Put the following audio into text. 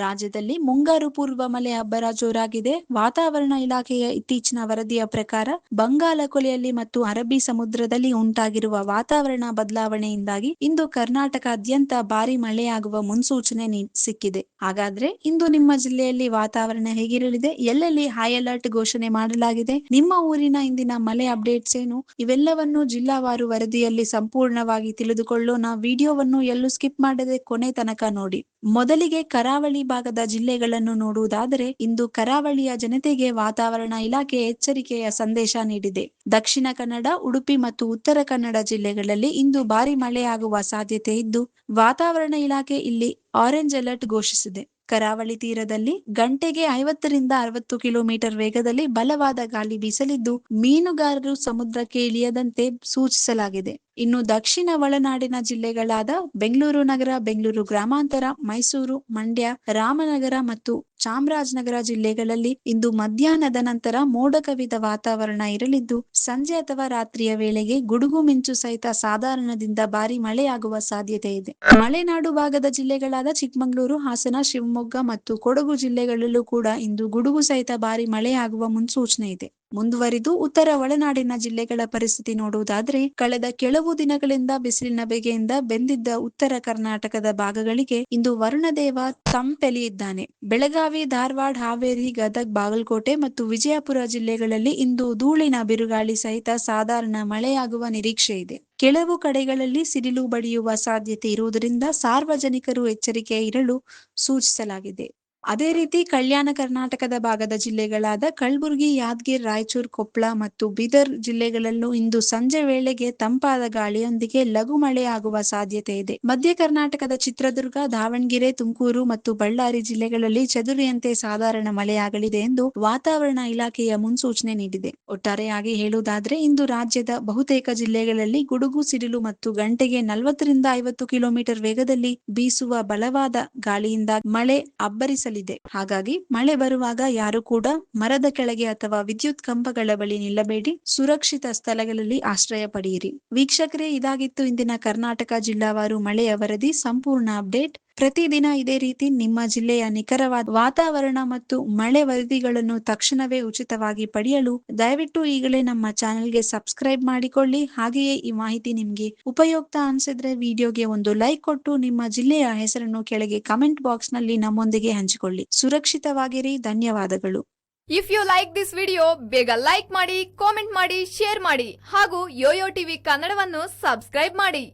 ರಾಜ್ಯದಲ್ಲಿ ಮುಂಗಾರು ಪೂರ್ವ ಮಳೆ ಅಬ್ಬರ ಜೋರಾಗಿದೆ. ವಾತಾವರಣ ಇಲಾಖೆಯ ಇತ್ತೀಚಿನ ವರದಿಯ ಪ್ರಕಾರ ಬಂಗಾಳ ಕೊಲ್ಲಿಯಲ್ಲಿ ಮತ್ತು ಅರಬ್ಬಿ ಸಮುದ್ರದಲ್ಲಿ ಉಂಟಾಗಿರುವ ವಾತಾವರಣ ಬದಲಾವಣೆಯಿಂದಾಗಿ ಇಂದು ಕರ್ನಾಟಕಾದ್ಯಂತ ಭಾರಿ ಮಳೆಯಾಗುವ ಮುನ್ಸೂಚನೆ ಸಿಕ್ಕಿದೆ. ಹಾಗಾದ್ರೆ ಇಂದು ನಿಮ್ಮ ಜಿಲ್ಲೆಯಲ್ಲಿ ವಾತಾವರಣ ಹೇಗಿರಲಿದೆ, ಎಲ್ಲೆಲ್ಲಿ ಹೈ ಅಲರ್ಟ್ ಘೋಷಣೆ ಮಾಡಲಾಗಿದೆ, ನಿಮ್ಮ ಊರಿನ ಇಂದಿನ ಮಳೆ ಅಪ್ಡೇಟ್ಸ್ ಏನು, ಇವೆಲ್ಲವನ್ನು ಜಿಲ್ಲಾವಾರು ವರದಿಯಲ್ಲಿ ಸಂಪೂರ್ಣವಾಗಿ ತಿಳಿದುಕೊಳ್ಳೋಣ. ವಿಡಿಯೋವನ್ನು ಎಲ್ಲೂ ಸ್ಕಿಪ್ ಮಾಡದೆ ಕೊನೆ ತನಕ ನೋಡಿ. ಮೊದಲಿಗೆ ಕರಾವಳಿ ಭಾಗದ ಜಿಲ್ಲೆಗಳನ್ನು ನೋಡುವುದಾದರೆ ಇಂದು ಕರಾವಳಿಯ ಜನತೆಗೆ ವಾತಾವರಣ ಇಲಾಖೆ ಎಚ್ಚರಿಕೆಯ ಸಂದೇಶ ನೀಡಿದೆ. ದಕ್ಷಿಣ ಕನ್ನಡ, ಉಡುಪಿ ಮತ್ತು ಉತ್ತರ ಕನ್ನಡ ಜಿಲ್ಲೆಗಳಲ್ಲಿ ಇಂದು ಭಾರಿ ಮಳೆಯಾಗುವ ಸಾಧ್ಯತೆ ಇದ್ದು, ವಾತಾವರಣ ಇಲಾಖೆ ಇಲ್ಲಿ ಆರೆಂಜ್ ಅಲರ್ಟ್ ಘೋಷಿಸಿದೆ. ಕರಾವಳಿ ತೀರದಲ್ಲಿ ಗಂಟೆಗೆ 50ರಿಂದ 60 ಕಿಲೋಮೀಟರ್ ವೇಗದಲ್ಲಿ ಬಲವಾದ ಗಾಳಿ ಬೀಸಲಿದ್ದು, ಮೀನುಗಾರರು ಸಮುದ್ರಕ್ಕೆ ಇಳಿಯದಂತೆ ಸೂಚಿಸಲಾಗಿದೆ. ಇನ್ನು ದಕ್ಷಿಣ ಒಳನಾಡಿನ ಜಿಲ್ಲೆಗಳಾದ ಬೆಂಗಳೂರು ನಗರ, ಬೆಂಗಳೂರು ಗ್ರಾಮಾಂತರ, ಮೈಸೂರು, ಮಂಡ್ಯ, ರಾಮನಗರ ಮತ್ತು ಚಾಮರಾಜನಗರ ಜಿಲ್ಲೆಗಳಲ್ಲಿ ಇಂದು ಮಧ್ಯಾಹ್ನದ ನಂತರ ಮೋಡ ಕವಿದ ವಾತಾವರಣ ಇರಲಿದ್ದು, ಸಂಜೆ ಅಥವಾ ರಾತ್ರಿಯ ವೇಳೆಗೆ ಗುಡುಗು ಮಿಂಚು ಸಹಿತ ಸಾಧಾರಣದಿಂದ ಭಾರಿ ಮಳೆಯಾಗುವ ಸಾಧ್ಯತೆ ಇದೆ. ಮಲೆನಾಡು ಭಾಗದ ಜಿಲ್ಲೆಗಳಾದ ಚಿಕ್ಕಮಗಳೂರು, ಹಾಸನ, ಶಿವಮೊಗ್ಗ ಮತ್ತು ಕೊಡಗು ಜಿಲ್ಲೆಗಳಲ್ಲೂ ಕೂಡ ಇಂದು ಗುಡುಗು ಸಹಿತ ಭಾರಿ ಮಳೆಯಾಗುವ ಮುನ್ಸೂಚನೆ ಇದೆ. ಮುಂದುವರಿದು ಉತ್ತರ ಒಳನಾಡಿನ ಜಿಲ್ಲೆಗಳ ಪರಿಸ್ಥಿತಿ ನೋಡುವುದಾದ್ರೆ, ಕಳೆದ ಕೆಲವು ದಿನಗಳಿಂದ ಬಿಸಿಲಿನ ಬೇಗೆಯಿಂದ ಬೆಂದಿದ್ದ ಉತ್ತರ ಕರ್ನಾಟಕದ ಭಾಗಗಳಿಗೆ ಇಂದು ವರುಣದೇವ ತಂಪೆಲಿಯಿದ್ದಾನೆ. ಬೆಳಗಾವಿ, ಧಾರವಾಡ, ಹಾವೇರಿ, ಗದಗ್, ಬಾಗಲಕೋಟೆ ಮತ್ತು ವಿಜಯಪುರ ಜಿಲ್ಲೆಗಳಲ್ಲಿ ಇಂದು ಧೂಳಿನ ಬಿರುಗಾಳಿ ಸಹಿತ ಸಾಧಾರಣ ಮಳೆಯಾಗುವ ನಿರೀಕ್ಷೆ ಇದೆ. ಕೆಲವು ಕಡೆಗಳಲ್ಲಿ ಸಿಡಿಲು ಬಡಿಯುವ ಸಾಧ್ಯತೆ ಇರುವುದರಿಂದ ಸಾರ್ವಜನಿಕರು ಎಚ್ಚರಿಕೆ ಇರಲು ಸೂಚಿಸಲಾಗಿದೆ. ಅದೇ ರೀತಿ ಕಲ್ಯಾಣ ಕರ್ನಾಟಕದ ಭಾಗದ ಜಿಲ್ಲೆಗಳಾದ ಕಲಬುರಗಿ, ಯಾದಗಿರಿ, ರಾಯಚೂರು, ಕೊಪ್ಪಳ ಮತ್ತು ಬೀದರ್ ಜಿಲ್ಲೆಗಳಲ್ಲೂ ಇಂದು ಸಂಜೆ ವೇಳೆಗೆ ತಂಪಾದ ಗಾಳಿಯೊಂದಿಗೆ ಲಘು ಮಳೆಯಾಗುವ ಸಾಧ್ಯತೆ ಇದೆ. ಮಧ್ಯ ಕರ್ನಾಟಕದ ಚಿತ್ರದುರ್ಗ, ದಾವಣಗೆರೆ, ತುಮಕೂರು ಮತ್ತು ಬಳ್ಳಾರಿ ಜಿಲ್ಲೆಗಳಲ್ಲಿ ಚದುರಿಯಂತೆ ಸಾಧಾರಣ ಮಳೆಯಾಗಲಿದೆ ಎಂದು ವಾತಾವರಣ ಇಲಾಖೆಯ ಮುನ್ಸೂಚನೆ ನೀಡಿದೆ. ಒಟ್ಟಾರೆಯಾಗಿ ಹೇಳುವುದಾದ್ರೆ ಇಂದು ರಾಜ್ಯದ ಬಹುತೇಕ ಜಿಲ್ಲೆಗಳಲ್ಲಿ ಗುಡುಗು, ಸಿಡಿಲು ಮತ್ತು ಗಂಟೆಗೆ 40ರಿಂದ 50 ಕಿಲೋಮೀಟರ್ ವೇಗದಲ್ಲಿ ಬೀಸುವ ಬಲವಾದ ಗಾಳಿಯಿಂದ ಮಳೆ ಅಬ್ಬರಿಸಲಿದೆ. ಹಾಗಾಗಿ ಮಳೆ ಬರುವಾಗ ಯಾರು ಕೂಡ ಮರದ ಕೆಳಗೆ ಅಥವಾ ವಿದ್ಯುತ್ ಕಂಬಗಳ ಬಳಿ ನಿಲ್ಲಬೇಡಿ, ಸುರಕ್ಷಿತ ಸ್ಥಳಗಳಲ್ಲಿ ಆಶ್ರಯ ಪಡೆಯಿರಿ. ವೀಕ್ಷಕರೇ, ಇದಾಗಿತ್ತು ಇಂದಿನ ಕರ್ನಾಟಕ ಜಿಲ್ಲಾವಾರು ಮಳೆಯ ವರದಿ ಸಂಪೂರ್ಣ ಅಪ್ಡೇಟ್. ಪ್ರತಿದಿನ ಇದೇ ರೀತಿ ನಿಮ್ಮ ಜಿಲ್ಲೆಯ ನಿಖರವಾದ ವಾತಾವರಣ ಮತ್ತು ಮಳೆ ವರದಿಗಳನ್ನು ತಕ್ಷಣವೇ ಉಚಿತವಾಗಿ ಪಡೆಯಲು ದಯವಿಟ್ಟು ಈಗಲೇ ನಮ್ಮ ಚಾನೆಲ್ಗೆ ಸಬ್ಸ್ಕ್ರೈಬ್ ಮಾಡಿಕೊಳ್ಳಿ. ಹಾಗೆಯೇ ಈ ಮಾಹಿತಿ ನಿಮ್ಗೆ ಉಪಯುಕ್ತ ಅನ್ಸಿದ್ರೆ ವಿಡಿಯೋಗೆ ಒಂದು ಲೈಕ್ ಕೊಟ್ಟು ನಿಮ್ಮ ಜಿಲ್ಲೆಯ ಹೆಸರನ್ನು ಕೆಳಗೆ ಕಮೆಂಟ್ ಬಾಕ್ಸ್ ನಲ್ಲಿ ನಮ್ಮೊಂದಿಗೆ ಹಂಚಿಕೊಳ್ಳಿ. ಸುರಕ್ಷಿತವಾಗಿರಿ. ಧನ್ಯವಾದಗಳು. If you like this video, ಬೇಗ ಲೈಕ್ ಮಾಡಿ, ಕಾಮೆಂಟ್ ಮಾಡಿ, ಶೇರ್ ಮಾಡಿ ಹಾಗೂ ಯೋಯೋ ಟಿವಿ ಕನ್ನಡವನ್ನು ಸಬ್ಸ್ಕ್ರೈಬ್ ಮಾಡಿ.